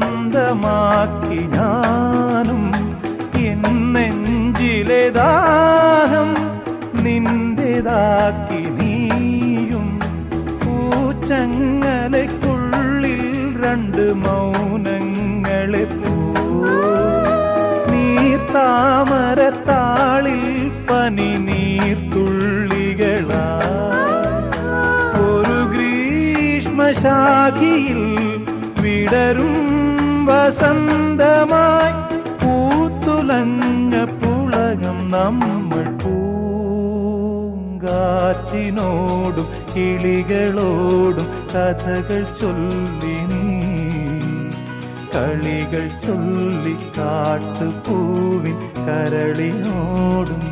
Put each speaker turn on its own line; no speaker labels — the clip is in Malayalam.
സ്വന്തമാക്കി ഞാനും എൻ നെഞ്ചിലെ ദാഹം നിന്റേതാക്കി നീയും പൂച്ചങ്ങലയ്ക്കുള്ളിൽ രണ്ട് മൗനങ്ങളെ നീർത്താമരത്താളിൽ പനി നീർത്തുള്ളികളാ ഒരു ഗ്രീഷ്മശാഖിയിൽ വിടരും വസന്തമായി പൂത്തുലഞ്ഞ പുളകം നമ്മൾ പൂങ്കാറ്റിനോടും കിളികളോടും കഥകൾ ചൊല്ലി നീ കളികൾ ചൊല്ലി കാട്ടുപൂവിൻ കരളിനോടും